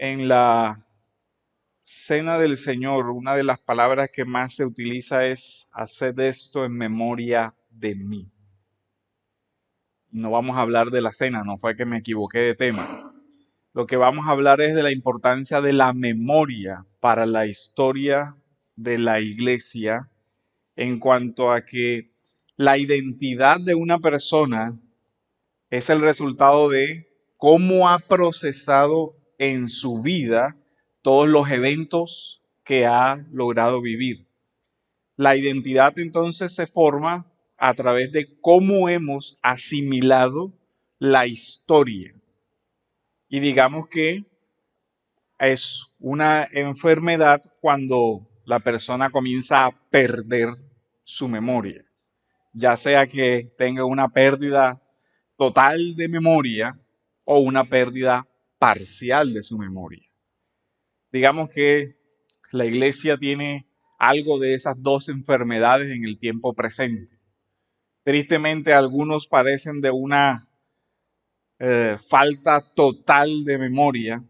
En la Cena del Señor, una de las palabras que más se utiliza es haced esto en memoria de mí. No vamos a hablar de la cena, no fue que me equivoqué de tema. Lo que vamos a hablar es de la importancia de la memoria para la historia de la iglesia en cuanto a que la identidad de una persona es el resultado de cómo ha procesado en su vida todos los eventos que ha logrado vivir. La identidad entonces se forma a través de cómo hemos asimilado la historia. Y digamos que es una enfermedad cuando la persona comienza a perder su memoria, ya sea que tenga una pérdida total de memoria o una pérdida parcial de su memoria. Digamos que la iglesia tiene algo de esas dos enfermedades en el tiempo presente. Tristemente, algunos padecen de una falta total de memoria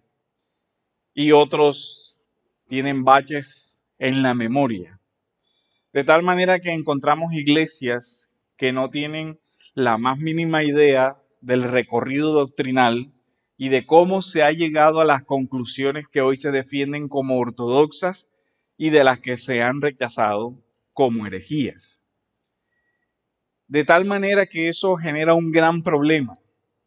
y otros tienen baches en la memoria. De tal manera que encontramos iglesias que no tienen la más mínima idea del recorrido doctrinal y de cómo se ha llegado a las conclusiones que hoy se defienden como ortodoxas y de las que se han rechazado como herejías. De tal manera que eso genera un gran problema.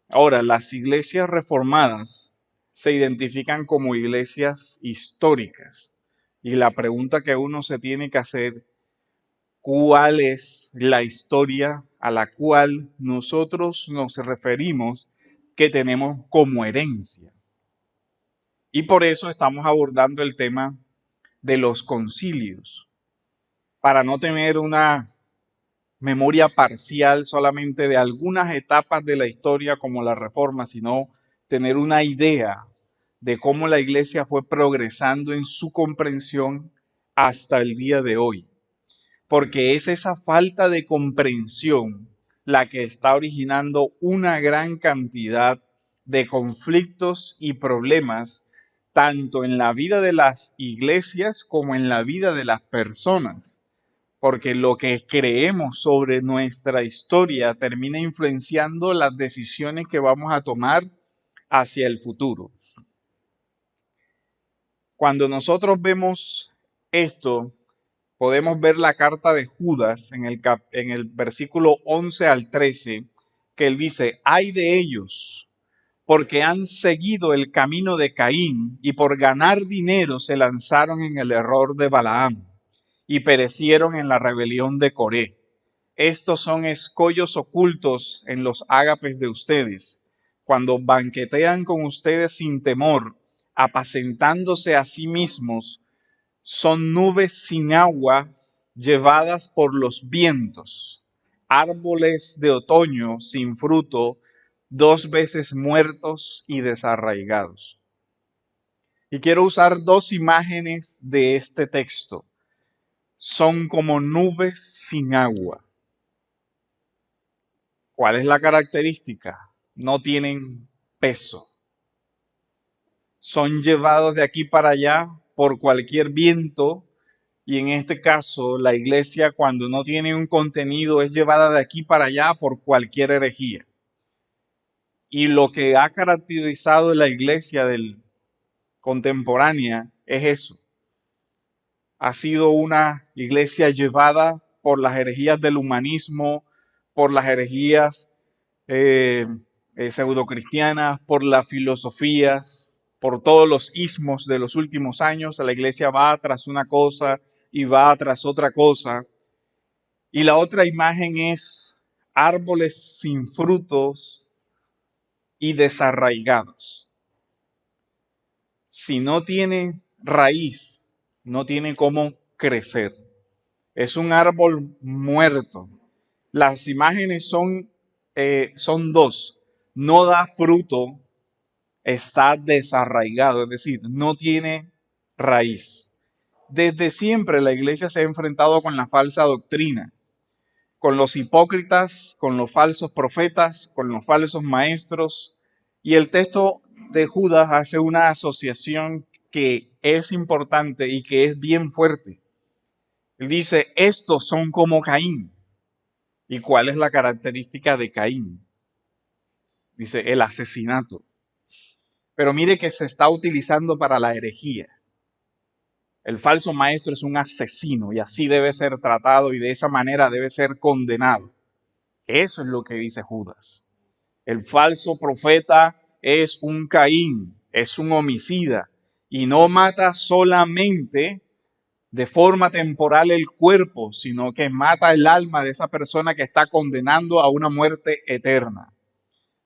Ahora, las iglesias reformadas se identifican como iglesias históricas y la pregunta que uno se tiene que hacer: ¿cuál es la historia a la cual nosotros nos referimos que tenemos como herencia? Y por eso estamos abordando el tema de los concilios, para no tener una memoria parcial solamente de algunas etapas de la historia como la Reforma, sino tener una idea de cómo la iglesia fue progresando en su comprensión hasta el día de hoy. Porque es esa falta de comprensión la que está originando una gran cantidad de conflictos y problemas, tanto en la vida de las iglesias como en la vida de las personas. Porque lo que creemos sobre nuestra historia termina influenciando las decisiones que vamos a tomar hacia el futuro. Cuando nosotros vemos esto, podemos ver la carta de Judas en el versículo 11 al 13, que él dice: ay de ellos, porque han seguido el camino de Caín y por ganar dinero se lanzaron en el error de Balaam y perecieron en la rebelión de Coré. Estos son escollos ocultos en los ágapes de ustedes, cuando banquetean con ustedes sin temor, apacentándose a sí mismos. Son nubes sin agua llevadas por los vientos, árboles de otoño sin fruto, 2 veces muertos y desarraigados. Y quiero usar dos imágenes de este texto. Son como nubes sin agua. ¿Cuál es la característica? No tienen peso. Son llevados de aquí para allá por cualquier viento. Y en este caso, la iglesia, cuando no tiene un contenido, es llevada de aquí para allá por cualquier herejía. Y lo que ha caracterizado la iglesia contemporánea es eso. Ha sido una iglesia llevada por las herejías del humanismo, por las herejías pseudocristianas, por las filosofías, por todos los ismos de los últimos años. La iglesia va tras una cosa y va tras otra cosa. Y la otra imagen es árboles sin frutos y desarraigados. Si no tiene raíz, no tiene cómo crecer. Es un árbol muerto. Las imágenes son dos. No da fruto, está desarraigado, es decir, no tiene raíz. Desde siempre la iglesia se ha enfrentado con la falsa doctrina, con los hipócritas, con los falsos profetas, con los falsos maestros. Y el texto de Judas hace una asociación que es importante y que es bien fuerte. Él dice, estos son como Caín. ¿Y cuál es la característica de Caín? Dice, el asesinato. Pero mire que se está utilizando para la herejía. El falso maestro es un asesino y así debe ser tratado y de esa manera debe ser condenado. Eso es lo que dice Judas. El falso profeta es un Caín, es un homicida y no mata solamente de forma temporal el cuerpo, sino que mata el alma de esa persona que está condenando a una muerte eterna.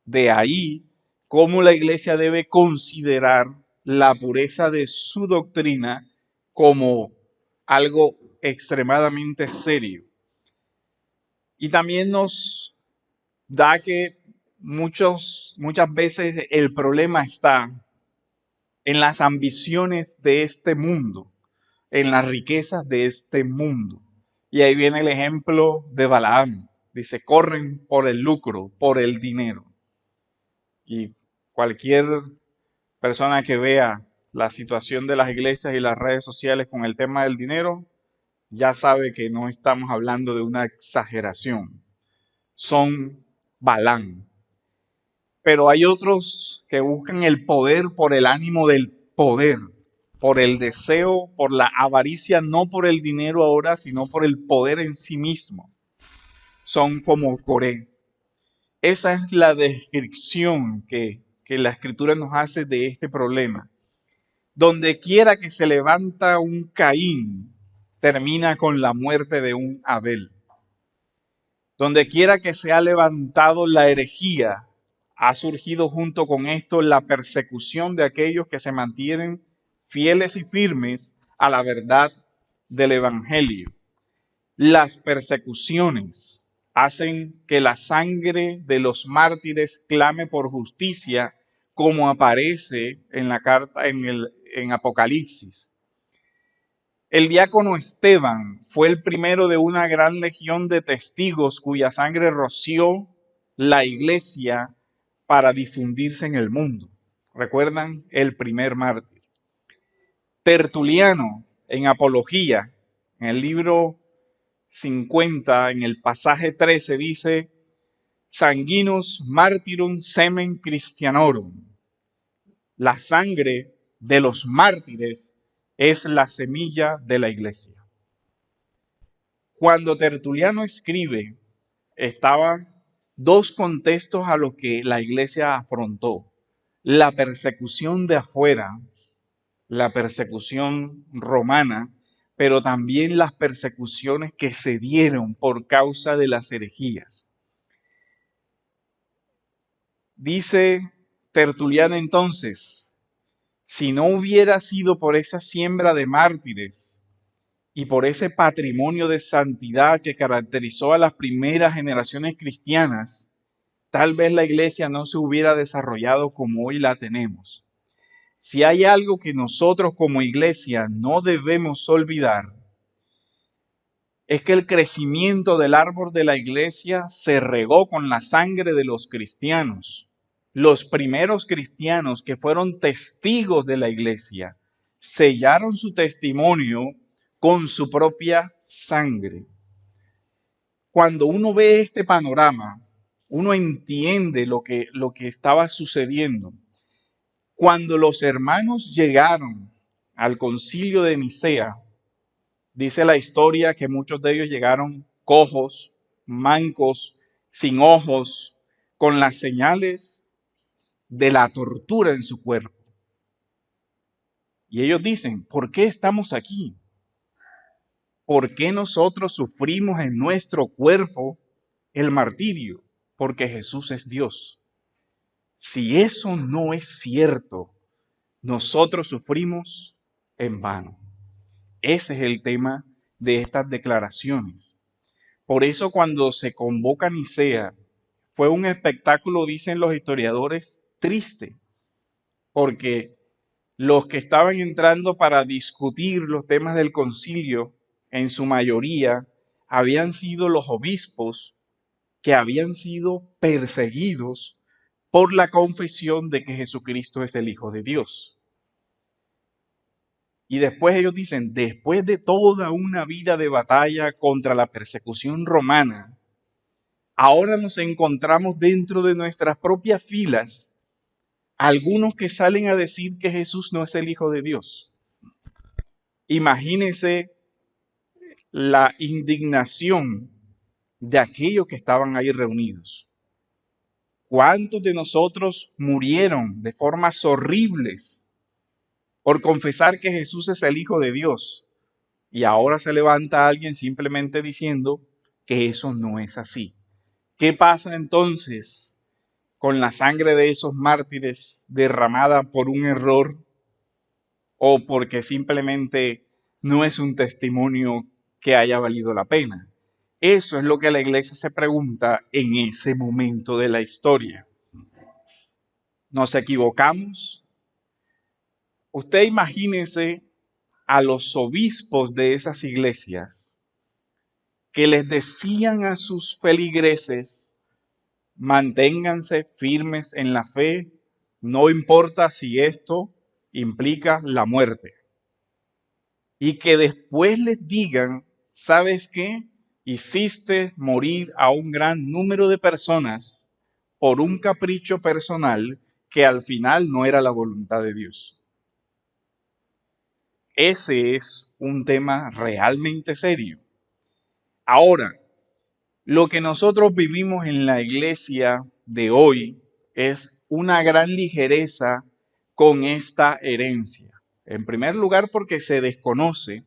De ahí cómo la iglesia debe considerar la pureza de su doctrina como algo extremadamente serio. Y también nos da que muchas veces el problema está en las ambiciones de este mundo, en las riquezas de este mundo. Y ahí viene el ejemplo de Balaam. Dice, corren por el lucro, por el dinero. Y cualquier persona que vea la situación de las iglesias y las redes sociales con el tema del dinero, ya sabe que no estamos hablando de una exageración. Son Balaam. Pero hay otros que buscan el poder por el ánimo del poder, por el deseo, por la avaricia, no por el dinero ahora, sino por el poder en sí mismo. Son como Coré. Esa es la descripción que la Escritura nos hace de este problema. Donde quiera que se levanta un Caín, termina con la muerte de un Abel. Donde quiera que se ha levantado la herejía, ha surgido junto con esto la persecución de aquellos que se mantienen fieles y firmes a la verdad del Evangelio. Las persecuciones hacen que la sangre de los mártires clame por justicia, como aparece en la carta en Apocalipsis. El diácono Esteban fue el primero de una gran legión de testigos cuya sangre roció la iglesia para difundirse en el mundo. ¿Recuerdan? El primer mártir. Tertuliano, en Apología, en el libro 50, en el pasaje 13, dice, sanguinus martyrum semen Christianorum. La sangre de los mártires es la semilla de la iglesia. Cuando Tertuliano escribe, estaban dos contextos a los que la iglesia afrontó. La persecución de afuera, la persecución romana, pero también las persecuciones que se dieron por causa de las herejías. Dice Tertuliano entonces, si no hubiera sido por esa siembra de mártires y por ese patrimonio de santidad que caracterizó a las primeras generaciones cristianas, tal vez la iglesia no se hubiera desarrollado como hoy la tenemos. Si hay algo que nosotros como iglesia no debemos olvidar, es que el crecimiento del árbol de la iglesia se regó con la sangre de los cristianos. Los primeros cristianos que fueron testigos de la iglesia sellaron su testimonio con su propia sangre. Cuando uno ve este panorama, uno entiende lo que estaba sucediendo. Cuando los hermanos llegaron al concilio de Nicea, dice la historia que muchos de ellos llegaron cojos, mancos, sin ojos, con las señales de la tortura en su cuerpo. Y ellos dicen, ¿por qué estamos aquí? ¿Por qué nosotros sufrimos en nuestro cuerpo el martirio? Porque Jesús es Dios. Si eso no es cierto, nosotros sufrimos en vano. Ese es el tema de estas declaraciones. Por eso cuando se convoca Nicea, fue un espectáculo, dicen los historiadores, triste, porque los que estaban entrando para discutir los temas del concilio, en su mayoría, habían sido los obispos que habían sido perseguidos por la confesión de que Jesucristo es el Hijo de Dios. Y después ellos dicen, después de toda una vida de batalla contra la persecución romana, ahora nos encontramos dentro de nuestras propias filas algunos que salen a decir que Jesús no es el Hijo de Dios. Imagínense la indignación de aquellos que estaban ahí reunidos. ¿Cuántos de nosotros murieron de formas horribles por confesar que Jesús es el Hijo de Dios? Y ahora se levanta alguien simplemente diciendo que eso no es así. ¿Qué pasa entonces con la sangre de esos mártires derramada por un error o porque simplemente no es un testimonio que haya valido la pena? Eso es lo que la iglesia se pregunta en ese momento de la historia. ¿Nos equivocamos? Usted imagínese a los obispos de esas iglesias que les decían a sus feligreses: manténganse firmes en la fe, no importa si esto implica la muerte. Y que después les digan, ¿sabes qué? Hiciste morir a un gran número de personas por un capricho personal que al final no era la voluntad de Dios. Ese es un tema realmente serio. Ahora, lo que nosotros vivimos en la iglesia de hoy es una gran ligereza con esta herencia. En primer lugar, porque se desconoce,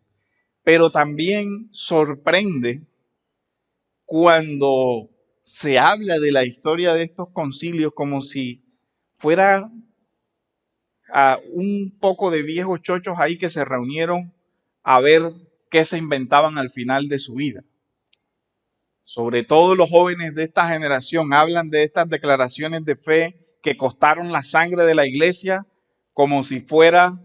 pero también sorprende cuando se habla de la historia de estos concilios como si fuera un poco de viejos chochos ahí que se reunieron a ver qué se inventaban al final de su vida. Sobre todo los jóvenes de esta generación hablan de estas declaraciones de fe que costaron la sangre de la iglesia como si fuera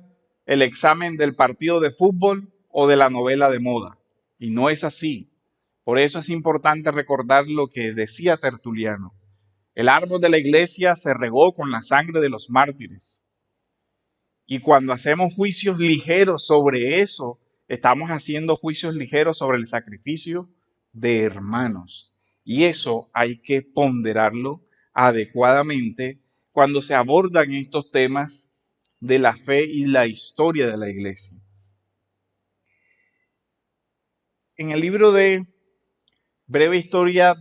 el examen del partido de fútbol o de la novela de moda. Y no es así. Por eso es importante recordar lo que decía Tertuliano. El árbol de la iglesia se regó con la sangre de los mártires. Y cuando hacemos juicios ligeros sobre eso, estamos haciendo juicios ligeros sobre el sacrificio de hermanos. Y eso hay que ponderarlo adecuadamente cuando se abordan estos temas de la fe y la historia de la iglesia. En el libro de Breve Historia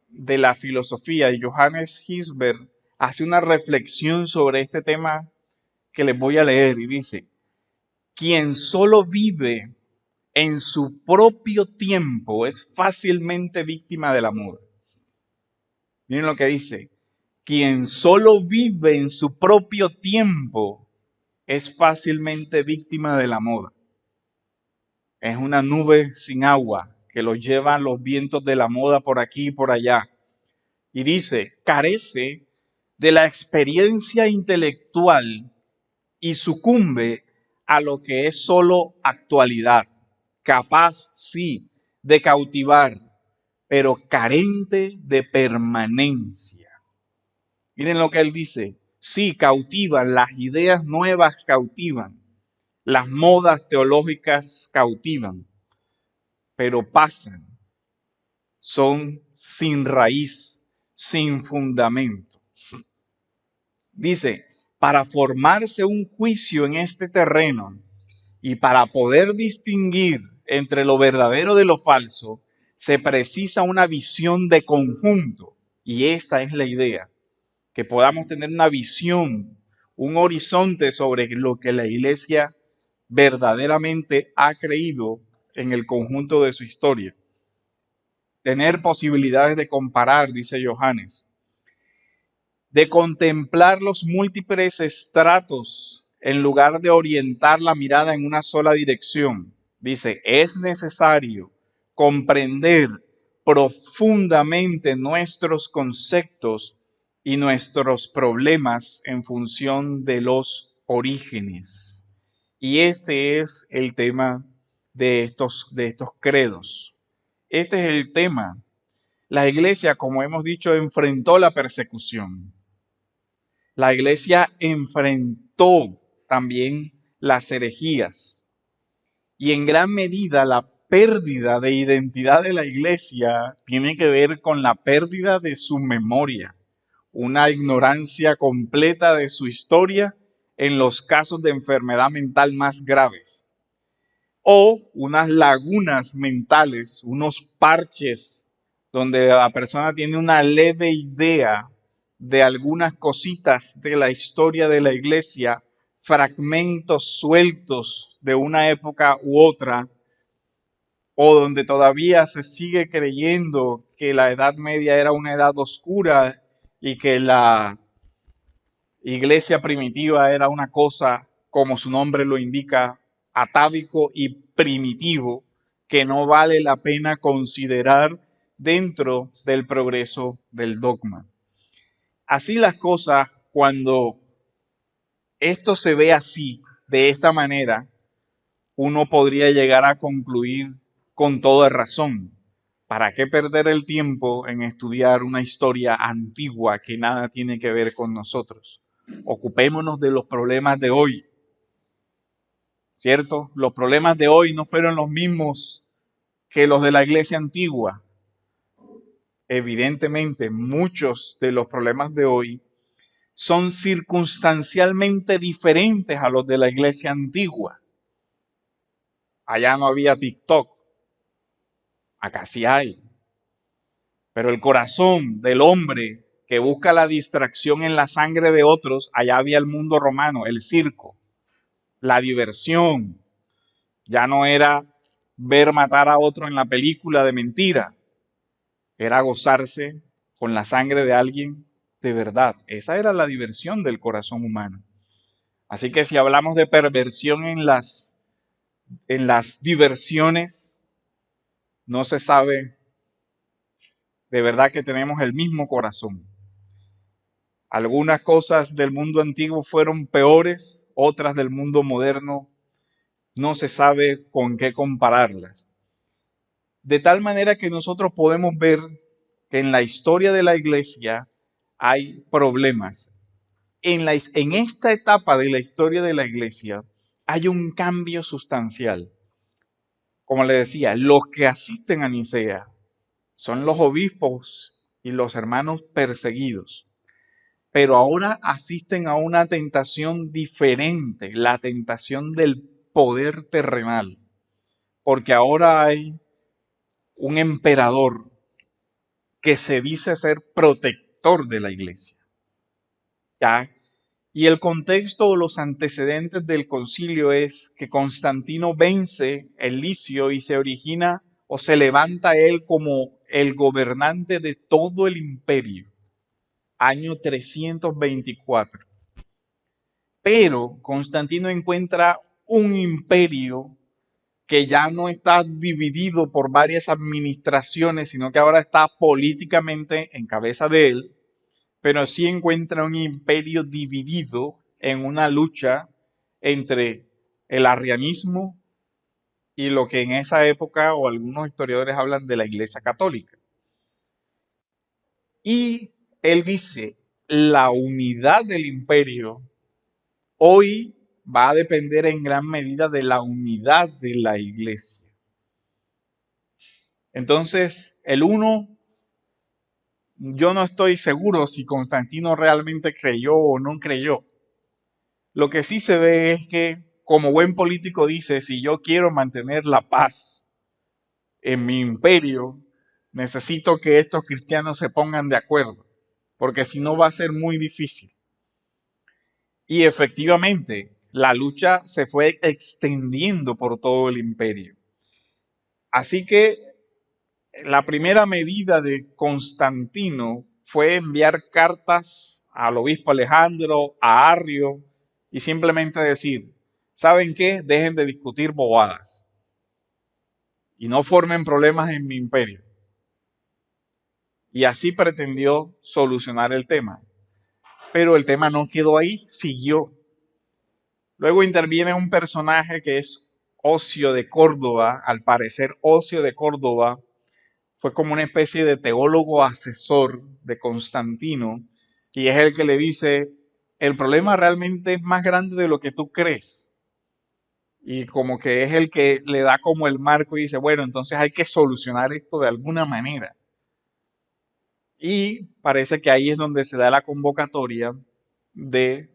de la Filosofía, Johannes Gisbert hace una reflexión sobre este tema que les voy a leer y dice: quien solo vive en su propio tiempo es fácilmente víctima de la moda. Miren lo que dice: quien solo vive en su propio tiempo es fácilmente víctima de la moda. Es una nube sin agua que lo llevan los vientos de la moda por aquí y por allá. Y dice, carece de la experiencia intelectual y sucumbe a lo que es solo actualidad, capaz, sí, de cautivar, pero carente de permanencia. Miren lo que él dice: sí, cautivan, las ideas nuevas cautivan, las modas teológicas cautivan, pero pasan, son sin raíz, sin fundamento. Dice, para formarse un juicio en este terreno y para poder distinguir entre lo verdadero de lo falso, se precisa una visión de conjunto. Y esta es la idea, que podamos tener una visión, un horizonte sobre lo que la iglesia verdaderamente ha creído en el conjunto de su historia. Tener posibilidades de comparar, dice Johannes, de contemplar los múltiples estratos en lugar de orientar la mirada en una sola dirección. Dice, es necesario comprender profundamente nuestros conceptos y nuestros problemas en función de los orígenes. Y este es el tema de estos credos. Este es el tema. La iglesia, como hemos dicho, enfrentó la persecución. La iglesia enfrentó también las herejías y en gran medida la pérdida de identidad de la iglesia tiene que ver con la pérdida de su memoria, una ignorancia completa de su historia en los casos de enfermedad mental más graves, o unas lagunas mentales, unos parches donde la persona tiene una leve idea de algunas cositas de la historia de la iglesia, fragmentos sueltos de una época u otra, o donde todavía se sigue creyendo que la Edad Media era una edad oscura y que la iglesia primitiva era una cosa, como su nombre lo indica, atávico y primitivo, que no vale la pena considerar dentro del progreso del dogma. Así las cosas, cuando esto se ve así, de esta manera, uno podría llegar a concluir con toda razón: ¿para qué perder el tiempo en estudiar una historia antigua que nada tiene que ver con nosotros? Ocupémonos de los problemas de hoy, ¿cierto? Los problemas de hoy no fueron los mismos que los de la iglesia antigua. Evidentemente, muchos de los problemas de hoy son circunstancialmente diferentes a los de la iglesia antigua. Allá no había TikTok, acá sí hay. Pero el corazón del hombre que busca la distracción en la sangre de otros, allá había el mundo romano, el circo, la diversión. Ya no era ver matar a otro en la película de mentira, era gozarse con la sangre de alguien de verdad. Esa era la diversión del corazón humano. Así que si hablamos de perversión en las diversiones, no se sabe de verdad que tenemos el mismo corazón. Algunas cosas del mundo antiguo fueron peores, otras del mundo moderno no se sabe con qué compararlas. De tal manera que nosotros podemos ver que en la historia de la iglesia hay problemas. En esta etapa de la historia de la iglesia hay un cambio sustancial. Como le decía, los que asisten a Nicea son los obispos y los hermanos perseguidos. Pero ahora asisten a una tentación diferente, la tentación del poder terrenal, porque ahora hay un emperador que se dice ser protector de la iglesia. ¿Ya? Y el contexto o los antecedentes del concilio es que Constantino vence el licio y se origina o se levanta él como el gobernante de todo el imperio, año 324. Pero Constantino encuentra un imperio que ya no está dividido por varias administraciones, sino que ahora está políticamente en cabeza de él, pero sí encuentra un imperio dividido en una lucha entre el arrianismo y lo que en esa época o algunos historiadores hablan de la Iglesia Católica. Y él dice, la unidad del imperio hoy va a depender en gran medida de la unidad de la iglesia. Entonces, yo no estoy seguro si Constantino realmente creyó o no creyó. Lo que sí se ve es que, como buen político dice, si yo quiero mantener la paz en mi imperio, necesito que estos cristianos se pongan de acuerdo, porque si no va a ser muy difícil. Y efectivamente, la lucha se fue extendiendo por todo el imperio. Así que la primera medida de Constantino fue enviar cartas al obispo Alejandro, a Arrio, y simplemente decir, ¿saben qué? Dejen de discutir bobadas y no formen problemas en mi imperio. Y así pretendió solucionar el tema. Pero el tema no quedó ahí, siguió. Luego interviene un personaje que es Ocio de Córdoba. Al parecer, Ocio de Córdoba fue como una especie de teólogo asesor de Constantino, y es el que le dice, el problema realmente es más grande de lo que tú crees. Y como que es el que le da como el marco y dice, bueno, entonces hay que solucionar esto de alguna manera. Y parece que ahí es donde se da la convocatoria del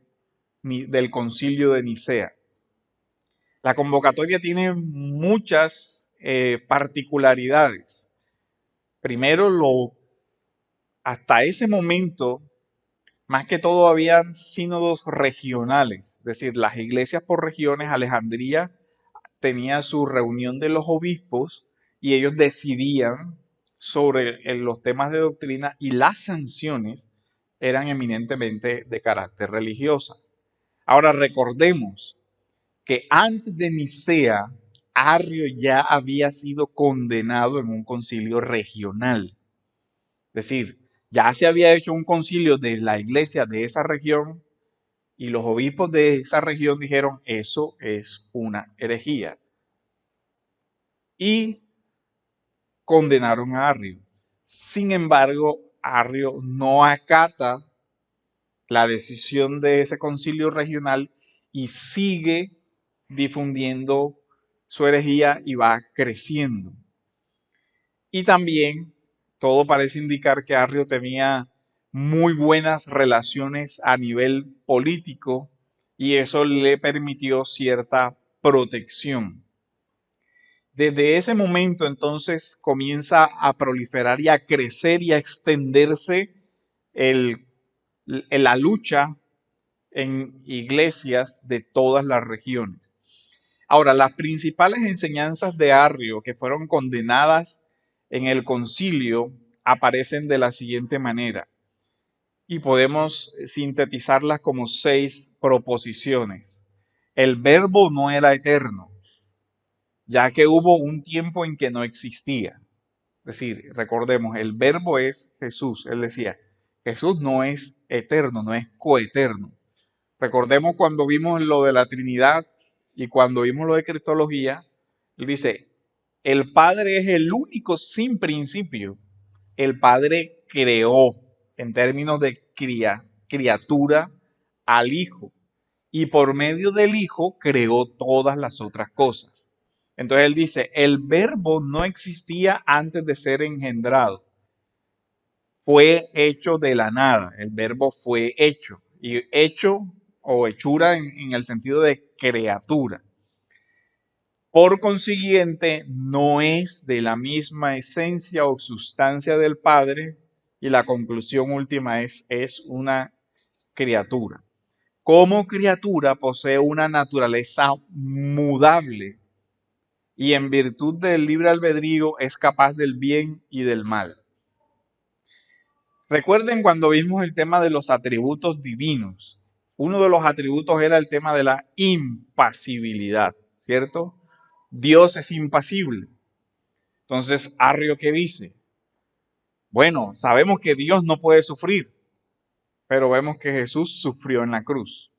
Concilio de Nicea. La convocatoria tiene muchas particularidades. Primero, hasta ese momento, más que todo habían sínodos regionales, es decir, las iglesias por regiones. Alejandría tenía su reunión de los obispos y ellos decidían sobre los temas de doctrina, y las sanciones eran eminentemente de carácter religioso. Ahora recordemos que antes de Nicea, Arrio ya había sido condenado en un concilio regional. Es decir, ya se había hecho un concilio de la iglesia de esa región y los obispos de esa región dijeron, eso es una herejía. Y condenaron a Arrio. Sin embargo, Arrio no acata la decisión de ese concilio regional y sigue difundiendo su herejía y va creciendo. Y también todo parece indicar que Arrio tenía muy buenas relaciones a nivel político y eso le permitió cierta protección. Desde ese momento entonces comienza a proliferar y a crecer y a extenderse la lucha en iglesias de todas las regiones. Ahora, las principales enseñanzas de Arrio que fueron condenadas en el concilio aparecen de la siguiente manera y podemos sintetizarlas como 6 proposiciones. El verbo no era eterno, ya que hubo un tiempo en que no existía. Es decir, recordemos, el verbo es Jesús. Él decía, Jesús no es eterno, no es coeterno. Recordemos cuando vimos lo de la Trinidad y cuando vimos lo de Cristología, él dice, el Padre es el único sin principio. El Padre creó, en términos de criatura, al Hijo. Y por medio del Hijo creó todas las otras cosas. Entonces él dice, el verbo no existía antes de ser engendrado. Fue hecho de la nada. El verbo fue hecho. Y hecho o hechura en el sentido de criatura. Por consiguiente, no es de la misma esencia o sustancia del Padre, y la conclusión última es una criatura. Como criatura posee una naturaleza mudable y en virtud del libre albedrío es capaz del bien y del mal. Recuerden cuando vimos el tema de los atributos divinos. Uno de los atributos era el tema de la impasibilidad, ¿cierto? Dios es impasible. Entonces, Arrio, ¿qué dice? Bueno, sabemos que Dios no puede sufrir, pero vemos que Jesús sufrió en la cruz.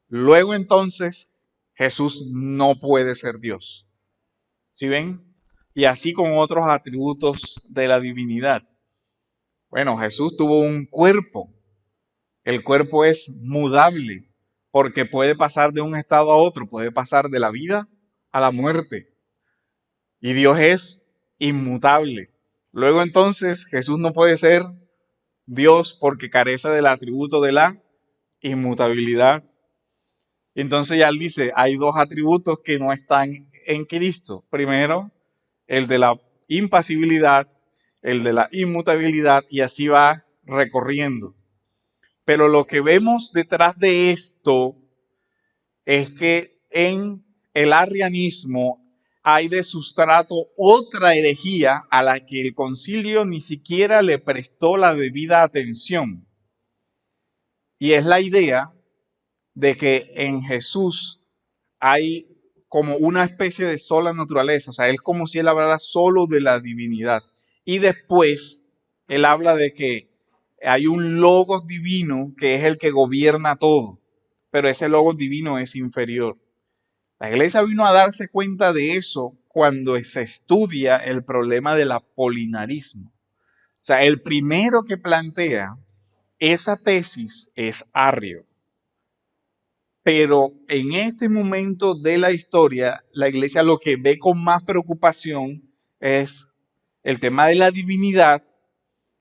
Luego entonces, Jesús no puede ser Dios. ¿Sí ven? Y así con otros atributos de la divinidad. Bueno, Jesús tuvo un cuerpo. El cuerpo es mudable porque puede pasar de un estado a otro, puede pasar de la vida a la muerte. Y Dios es inmutable. Luego entonces Jesús no puede ser Dios porque carece del atributo de la inmutabilidad. Entonces ya él dice, hay 2 atributos que no están en Cristo. Primero, el de la impasibilidad, el de la inmutabilidad, y así va recorriendo. Pero lo que vemos detrás de esto es que en el arrianismo hay de sustrato otra herejía a la que el concilio ni siquiera le prestó la debida atención. Y es la idea de que en Jesús hay como una especie de sola naturaleza, o sea, es como si él hablara solo de la divinidad. Y después él habla de que hay un logos divino que es el que gobierna todo, pero ese logos divino es inferior. La iglesia vino a darse cuenta de eso cuando se estudia el problema del apolinarismo. O sea, el primero que plantea esa tesis es Arrio. Pero en este momento de la historia, la iglesia lo que ve con más preocupación es el tema de la divinidad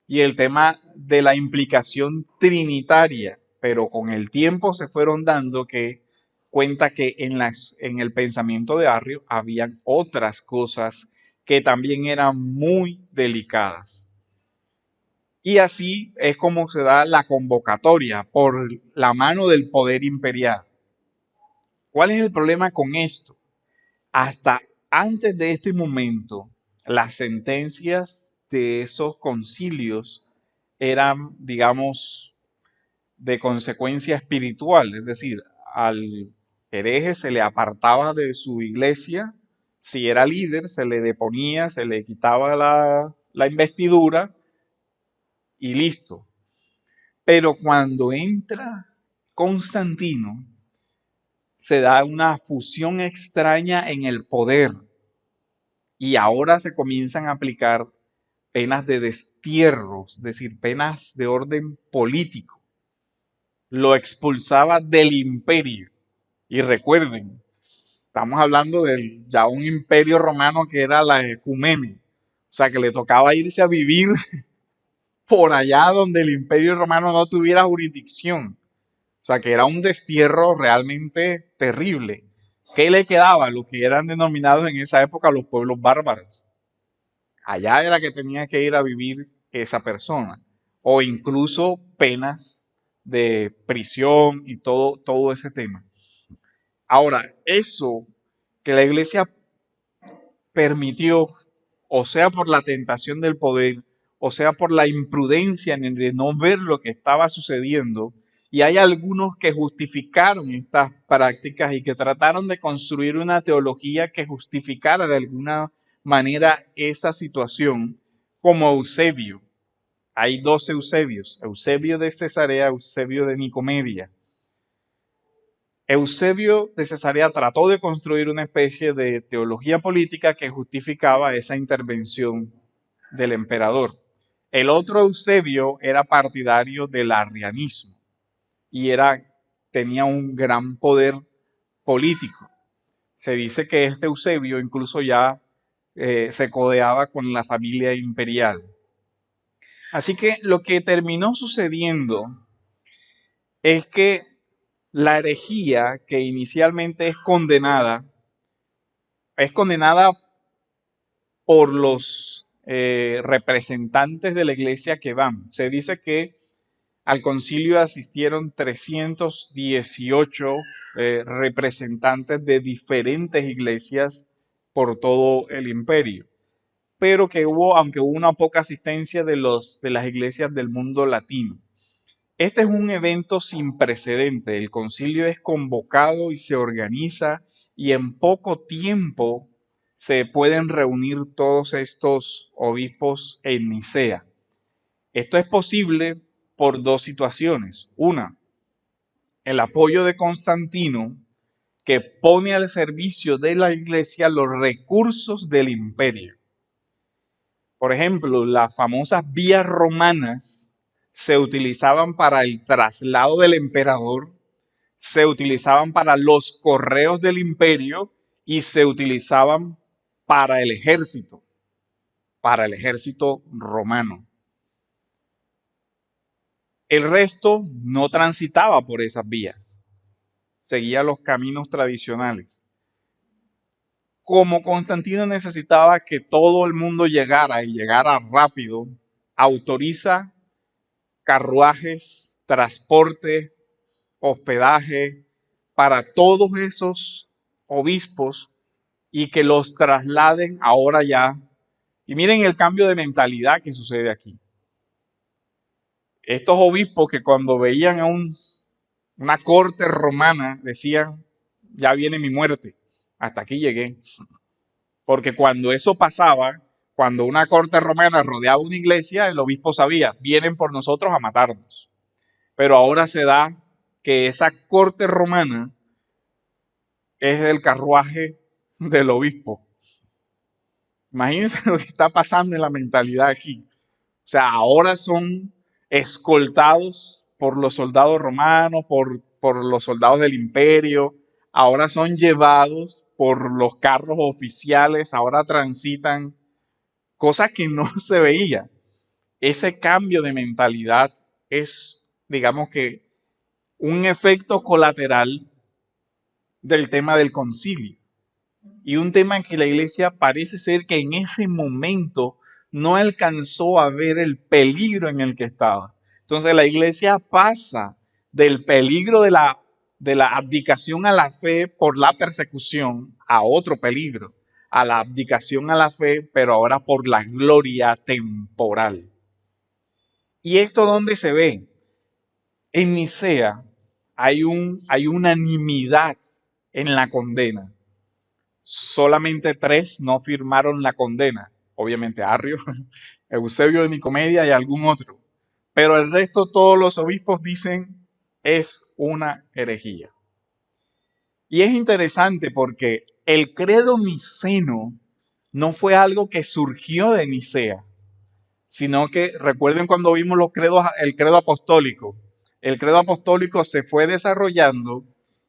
y el tema de la implicación trinitaria, pero con el tiempo se fueron dando que cuenta que en el pensamiento de Arrio habían otras cosas que también eran muy delicadas. Y así es como se da la convocatoria por la mano del poder imperial. ¿Cuál es el problema con esto? Hasta antes de este momento, las sentencias de esos concilios eran, digamos, de consecuencia espiritual, es decir, al hereje se le apartaba de su iglesia, si era líder, se le deponía, se le quitaba la investidura y listo. Pero cuando entra Constantino, se da una fusión extraña en el poder y ahora se comienzan a aplicar penas de destierro, es decir, penas de orden político. Lo expulsaba del imperio. Y recuerden, estamos hablando de ya un imperio romano que era la ecumene. O sea, que le tocaba irse a vivir por allá donde el imperio romano no tuviera jurisdicción. O sea, que era un destierro realmente terrible. ¿Qué le quedaba? Lo que eran denominados en esa época los pueblos bárbaros. Allá era que tenía que ir a vivir esa persona. O incluso penas de prisión y todo ese tema. Ahora, eso que la iglesia permitió, o sea por la tentación del poder, o sea por la imprudencia de no ver lo que estaba sucediendo, y hay algunos que justificaron estas prácticas y que trataron de construir una teología que justificara de alguna manera esa situación, como Eusebio. Hay dos Eusebios, Eusebio de Cesarea, Eusebio de Nicomedia. Eusebio de Cesarea trató de construir una especie de teología política que justificaba esa intervención del emperador. El otro Eusebio era partidario del arrianismo y tenía un gran poder político. Se dice que este Eusebio incluso ya se codeaba con la familia imperial. Así que lo que terminó sucediendo es que la herejía que inicialmente es condenada por los representantes de la iglesia que van. Se dice que al concilio asistieron 318 representantes de diferentes iglesias por todo el imperio, pero que aunque hubo una poca asistencia de las iglesias del mundo latino. Este es un evento sin precedente. El concilio es convocado y se organiza y en poco tiempo se pueden reunir todos estos obispos en Nicea. Esto es posible por dos situaciones. Una, el apoyo de Constantino, que pone al servicio de la iglesia los recursos del imperio. Por ejemplo, las famosas vías romanas se utilizaban para el traslado del emperador, se utilizaban para los correos del imperio y se utilizaban para el ejército romano. El resto no transitaba por esas vías, seguía los caminos tradicionales. Como Constantino necesitaba que todo el mundo llegara y llegara rápido, autoriza carruajes, transporte, hospedaje para todos esos obispos y que los trasladen ahora ya. Y miren el cambio de mentalidad que sucede aquí. Estos obispos que cuando veían a una corte romana decían, ya viene mi muerte, hasta aquí llegué. Porque cuando eso pasaba, cuando una corte romana rodeaba una iglesia, el obispo sabía, vienen por nosotros a matarnos. Pero ahora se da que esa corte romana es el carruaje del obispo. Imagínense lo que está pasando en la mentalidad aquí. O sea, ahora son escoltados por los soldados romanos, por por los soldados del imperio, ahora son llevados por los carros oficiales, ahora transitan cosas que no se veía. Ese cambio de mentalidad es, digamos que, un efecto colateral del tema del concilio. Y un tema en que la iglesia parece ser que en ese momento no alcanzó a ver el peligro en el que estaba. Entonces la iglesia pasa del peligro de la abdicación a la fe por la persecución a otro peligro, a la abdicación a la fe, pero ahora por la gloria temporal. ¿Y esto dónde se ve? En Nicea hay unanimidad en la condena. Solamente 3 no firmaron la condena. Obviamente Arrio, Eusebio de Nicomedia y algún otro. Pero el resto, todos los obispos dicen, es una herejía. Y es interesante porque el credo niceno no fue algo que surgió de Nicea, sino que recuerden cuando vimos el credo apostólico. El credo apostólico se fue desarrollando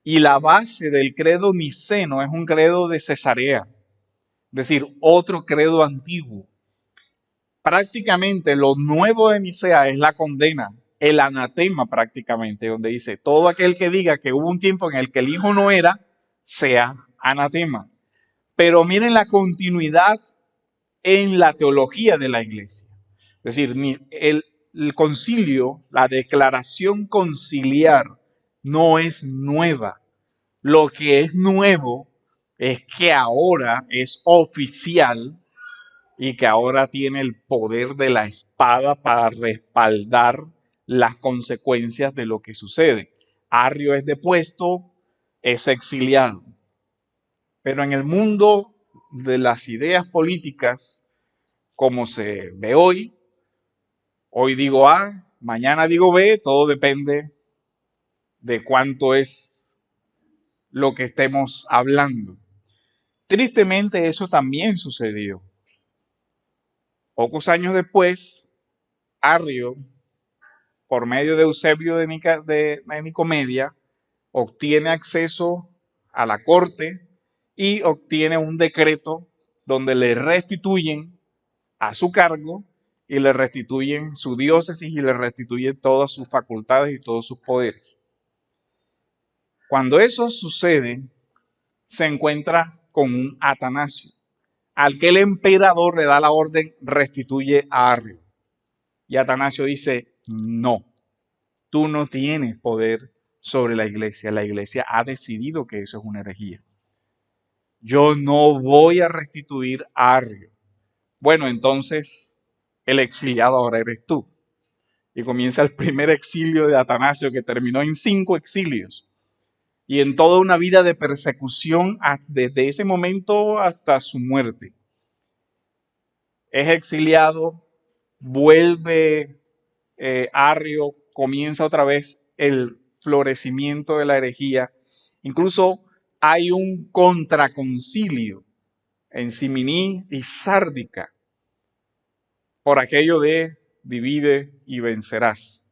y la base del credo niceno es un credo de Cesarea, es decir, otro credo antiguo. Prácticamente lo nuevo de Nicea es la condena, el anatema prácticamente, donde dice, todo aquel que diga que hubo un tiempo en el que el Hijo no era, sea anatema. Pero miren la continuidad en la teología de la iglesia. Es decir, el concilio, la declaración conciliar no es nueva. Lo que es nuevo es que ahora es oficial y que ahora tiene el poder de la espada para respaldar las consecuencias de lo que sucede. Arrio es depuesto, es exiliado. Pero en el mundo de las ideas políticas, como se ve hoy digo A, mañana digo B, todo depende de cuánto es lo que estemos hablando. Tristemente eso también sucedió. Pocos años después, Arrio, por medio de Eusebio de Nicomedia, obtiene acceso a la corte y obtiene un decreto donde le restituyen a su cargo y le restituyen su diócesis y le restituyen todas sus facultades y todos sus poderes. Cuando eso sucede, se encuentra con un Atanasio, al que el emperador le da la orden, restituye a Arrio. Y Atanasio dice, no, tú no tienes poder sobre la iglesia ha decidido que eso es una herejía. Yo no voy a restituir a Arrio. Bueno, entonces el exiliado ahora eres tú. Y comienza el primer exilio de Atanasio, que terminó en 5 exilios. Y en toda una vida de persecución desde ese momento hasta su muerte. Es exiliado, vuelve Arrio, comienza otra vez el florecimiento de la herejía. Incluso hay un contraconcilio en Siminí y Sárdica por aquello de divide y vencerás.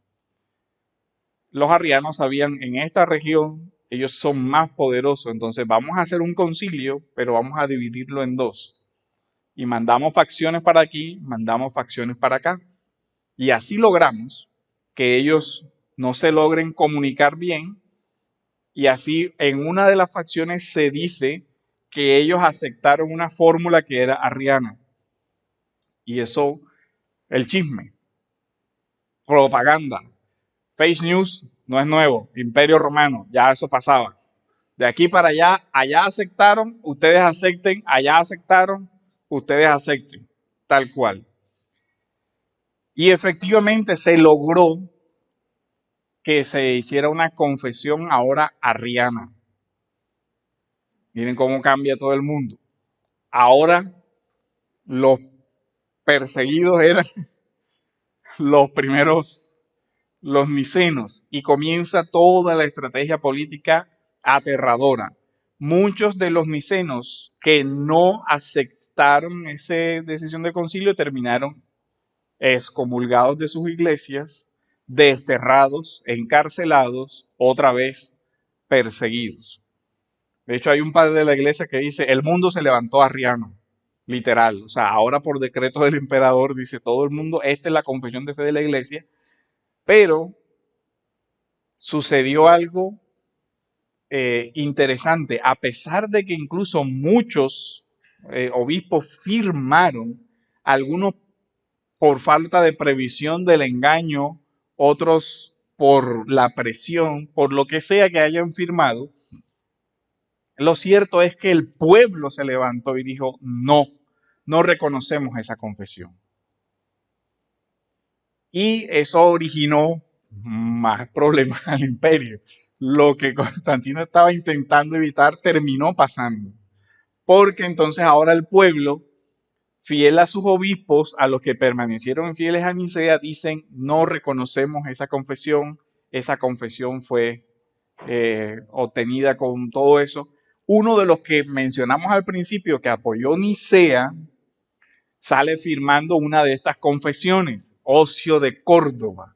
Los arrianos sabían, en esta región ellos son más poderosos, entonces vamos a hacer un concilio, pero vamos a dividirlo en 2. Y mandamos facciones para aquí, mandamos facciones para acá. Y así logramos que ellos no se logren comunicar bien. Y así en una de las facciones se dice que ellos aceptaron una fórmula que era arriana. Y eso, el chisme, propaganda, fake news no es nuevo, Imperio Romano, ya eso pasaba. De aquí para allá aceptaron, ustedes acepten, allá aceptaron, ustedes acepten, tal cual. Y efectivamente se logró que se hiciera una confesión ahora arriana. Miren cómo cambia todo el mundo. Ahora los perseguidos eran los primeros, los nicenos, y comienza toda la estrategia política aterradora. Muchos de los nicenos que no aceptaron esa decisión del concilio terminaron excomulgados de sus iglesias, desterrados, encarcelados, otra vez perseguidos. De hecho, hay un padre de la iglesia que dice, el mundo se levantó arriano, literal. O sea, ahora por decreto del emperador dice todo el mundo, esta es la confesión de fe de la iglesia, pero sucedió algo interesante, a pesar de que incluso muchos obispos firmaron, algunos por falta de previsión del engaño, otros por la presión, por lo que sea que hayan firmado, lo cierto es que el pueblo se levantó y dijo, no, no reconocemos esa confesión. Y eso originó más problemas al imperio. Lo que Constantino estaba intentando evitar terminó pasando. Porque entonces ahora el pueblo, fiel a sus obispos, a los que permanecieron fieles a Nicea, dicen, no reconocemos esa confesión fue obtenida con todo eso. Uno de los que mencionamos al principio que apoyó Nicea, sale firmando una de estas confesiones, Ocio de Córdoba.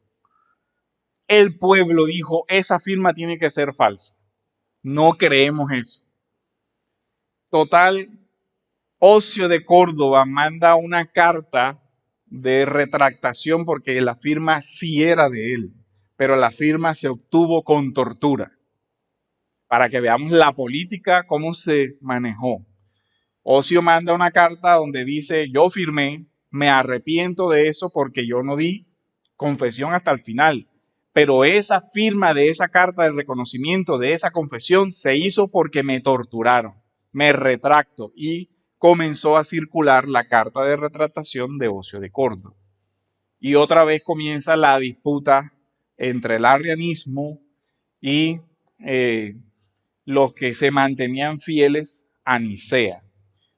El pueblo dijo, esa firma tiene que ser falsa. No creemos eso. Total, Ocio de Córdoba manda una carta de retractación porque la firma sí era de él, pero la firma se obtuvo con tortura. Para que veamos la política, cómo se manejó. Ocio manda una carta donde dice, yo firmé, me arrepiento de eso porque yo no di confesión hasta el final. Pero esa firma de esa carta de reconocimiento de esa confesión se hizo porque me torturaron. Me retracto y comenzó a circular la carta de retractación de Ocio de Córdoba. Y otra vez comienza la disputa entre el arrianismo y los que se mantenían fieles a Nicea.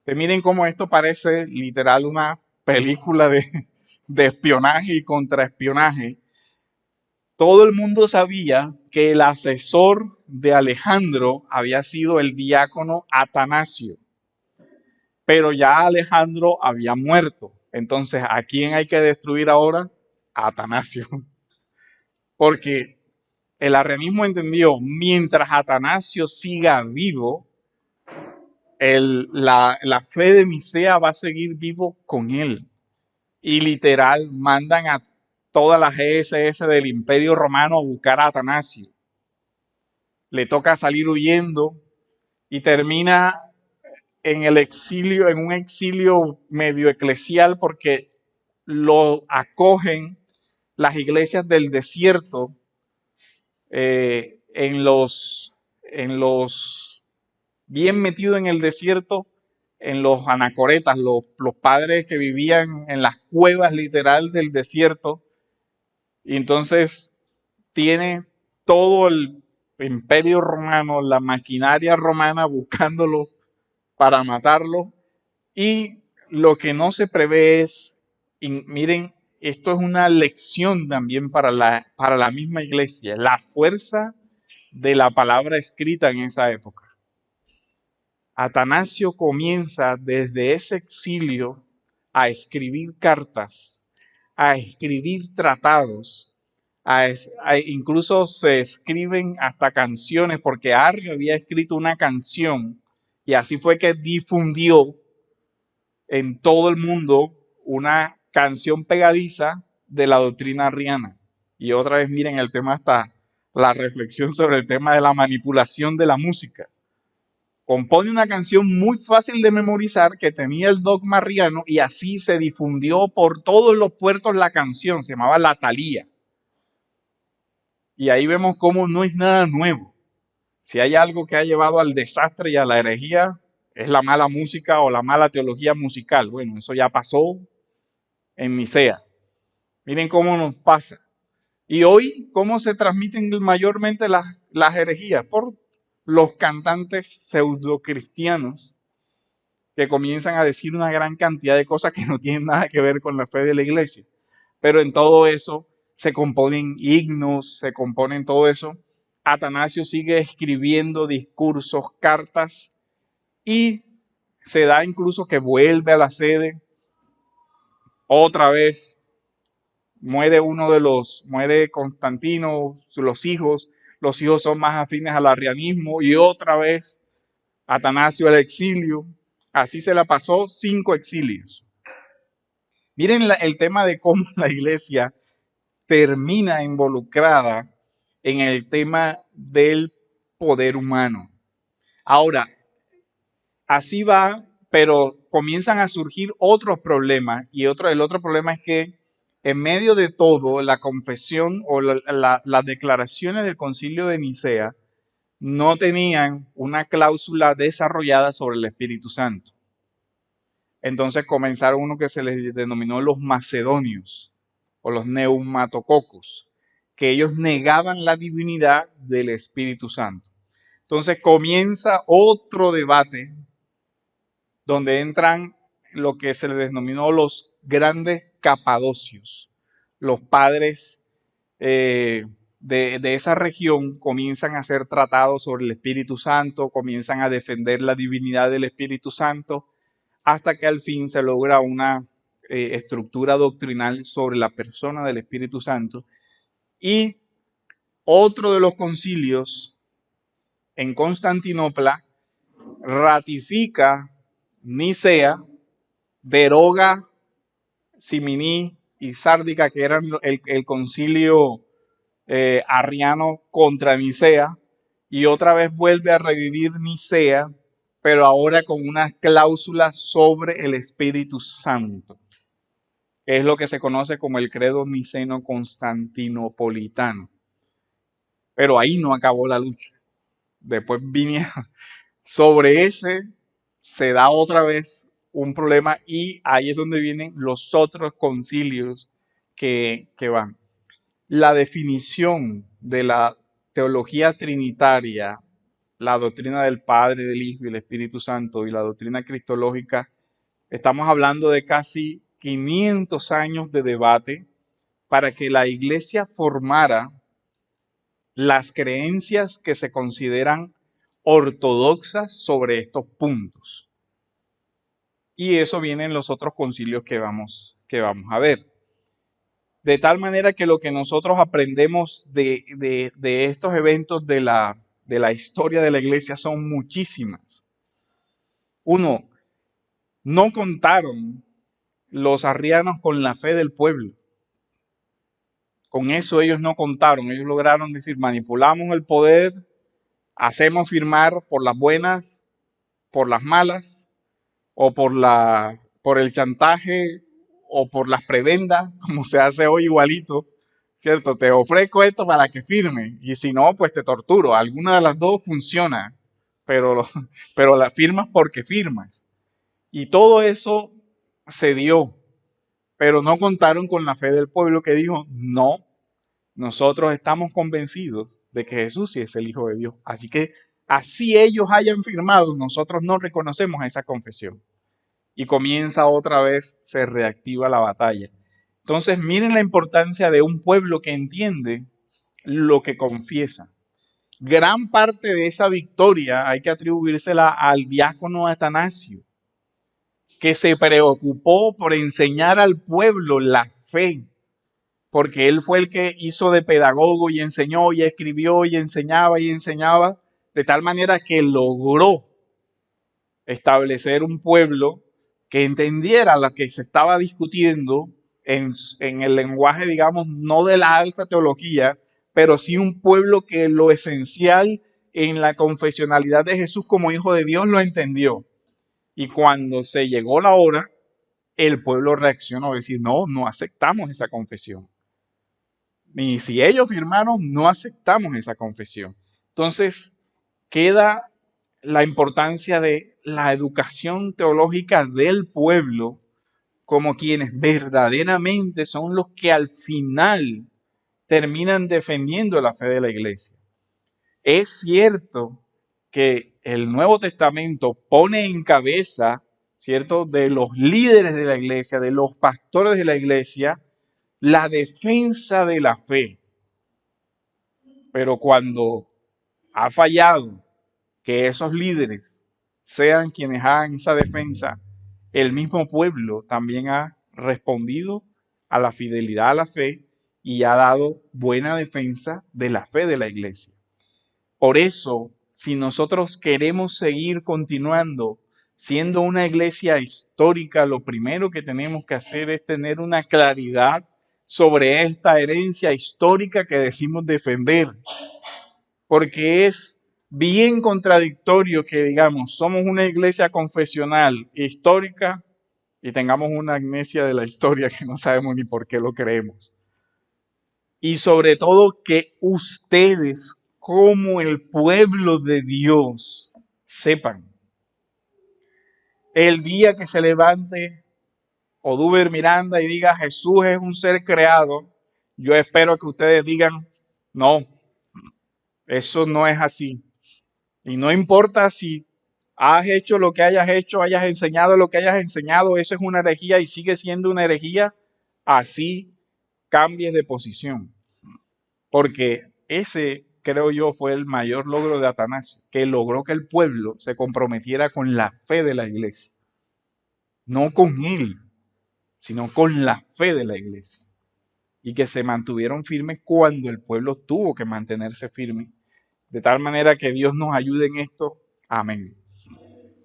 Pues miren cómo esto parece literal una película de espionaje y contraespionaje. Todo el mundo sabía que el asesor de Alejandro había sido el diácono Atanasio, pero ya Alejandro había muerto. Entonces, ¿a quién hay que destruir ahora? A Atanasio. Porque el arrianismo entendió, mientras Atanasio siga vivo, la fe de Nicea va a seguir vivo con él. Y literal mandan a todas las GSS del Imperio Romano a buscar a Atanasio. Le toca salir huyendo y termina en el exilio, en un exilio medio eclesial porque lo acogen las iglesias del desierto en los bien metido en el desierto, en los anacoretas, los padres que vivían en las cuevas literal del desierto. Y entonces tiene todo el imperio romano, la maquinaria romana buscándolo para matarlo. Y lo que no se prevé es, y miren, esto es una lección también para la misma iglesia, la fuerza de la palabra escrita en esa época. Atanasio comienza desde ese exilio a escribir cartas, a escribir tratados, incluso se escriben hasta canciones, porque Arrio había escrito una canción y así fue que difundió en todo el mundo una canción pegadiza de la doctrina arriana. Y otra vez miren el tema hasta la reflexión sobre el tema de la manipulación de la música. Compone una canción muy fácil de memorizar que tenía el dogma arriano y así se difundió por todos los puertos la canción, se llamaba La Talía. Y ahí vemos cómo no es nada nuevo. Si hay algo que ha llevado al desastre y a la herejía, es la mala música o la mala teología musical. Bueno, eso ya pasó en Nicea. Miren cómo nos pasa. Y hoy, ¿cómo se transmiten mayormente las herejías? Por los cantantes pseudocristianos que comienzan a decir una gran cantidad de cosas que no tienen nada que ver con la fe de la iglesia. Pero en todo eso se componen himnos, se componen todo eso. Atanasio sigue escribiendo discursos, cartas, y se da incluso que vuelve a la sede otra vez muere Constantino, los hijos son más afines al arrianismo y otra vez Atanasio al exilio. Así se la pasó 5 exilios. Miren el tema de cómo la iglesia termina involucrada en el tema del poder humano. Ahora, así va, pero comienzan a surgir otros problemas y el otro problema es que en medio de todo, la confesión o las declaraciones del Concilio de Nicea no tenían una cláusula desarrollada sobre el Espíritu Santo. Entonces comenzaron uno que se les denominó los macedonios o los neumatococos, que ellos negaban la divinidad del Espíritu Santo. Entonces comienza otro debate donde entran lo que se les denominó los grandes capadocios. Los padres de esa región comienzan a ser tratados sobre el Espíritu Santo, comienzan a defender la divinidad del Espíritu Santo, hasta que al fin se logra una estructura doctrinal sobre la persona del Espíritu Santo. Y otro de los concilios en Constantinopla ratifica Nicea, deroga Siminí y Sárdica, que eran el concilio arriano contra Nicea, y otra vez vuelve a revivir Nicea, pero ahora con unas cláusulas sobre el Espíritu Santo, que es lo que se conoce como el credo niceno-constantinopolitano. Pero ahí no acabó la lucha. Después vinieron sobre ese, se da otra vez un problema y ahí es donde vienen los otros concilios que van. La definición de la teología trinitaria, la doctrina del Padre, del Hijo y del Espíritu Santo y la doctrina cristológica, estamos hablando de casi 500 años de debate para que la iglesia formara las creencias que se consideran ortodoxas sobre estos puntos. Y eso viene en los otros concilios que vamos a ver. De tal manera que lo que nosotros aprendemos de estos eventos de la historia de la iglesia son muchísimas. Uno, no contaron los arrianos con la fe del pueblo. Con eso ellos no contaron. Ellos lograron decir, manipulamos el poder, hacemos firmar por las buenas, por las malas, o por el chantaje, o por las prebendas, como se hace hoy igualito, ¿cierto? Te ofrezco esto para que firme, y si no, pues te torturo. Alguna de las dos funciona, pero la firmas porque firmas. Y todo eso se dio, pero no contaron con la fe del pueblo que dijo, no, nosotros estamos convencidos de que Jesús sí es el Hijo de Dios. Así que así ellos hayan firmado, nosotros no reconocemos esa confesión. Y comienza otra vez, se reactiva la batalla. Entonces miren la importancia de un pueblo que entiende lo que confiesa. Gran parte de esa victoria hay que atribuírsela al diácono Atanasio, que se preocupó por enseñar al pueblo la fe, porque él fue el que hizo de pedagogo y enseñó y escribió y enseñaba, de tal manera que logró establecer un pueblo que entendiera lo que se estaba discutiendo en el lenguaje, digamos, no de la alta teología, pero sí un pueblo que lo esencial en la confesionalidad de Jesús como Hijo de Dios lo entendió. Y cuando se llegó la hora, el pueblo reaccionó a decir, no aceptamos esa confesión. Ni si ellos firmaron, no aceptamos esa confesión. Entonces, queda la importancia de la educación teológica del pueblo como quienes verdaderamente son los que al final terminan defendiendo la fe de la iglesia. Es cierto que el Nuevo Testamento pone en cabeza, ¿cierto?, de los líderes de la iglesia, de los pastores de la iglesia, la defensa de la fe. Pero cuando ha fallado que esos líderes sean quienes hagan esa defensa, el mismo pueblo también ha respondido a la fidelidad a la fe y ha dado buena defensa de la fe de la iglesia. Por eso, si nosotros queremos seguir continuando siendo una iglesia histórica, lo primero que tenemos que hacer es tener una claridad sobre esta herencia histórica que decimos defender. Porque es bien contradictorio que digamos, somos una iglesia confesional histórica y tengamos una amnesia de la historia que no sabemos ni por qué lo creemos. Y sobre todo que ustedes, como el pueblo de Dios, sepan, el día que se levante Oduber Miranda y diga Jesús es un ser creado, yo espero que ustedes digan, no, eso no es así. Y no importa si has hecho lo que hayas hecho, hayas enseñado lo que hayas enseñado, eso es una herejía y sigue siendo una herejía, así cambies de posición. Porque ese, creo yo, fue el mayor logro de Atanasio, que logró que el pueblo se comprometiera con la fe de la iglesia. No con él, sino con la fe de la iglesia. Y que se mantuvieron firmes cuando el pueblo tuvo que mantenerse firme. De tal manera que Dios nos ayude en esto. Amén.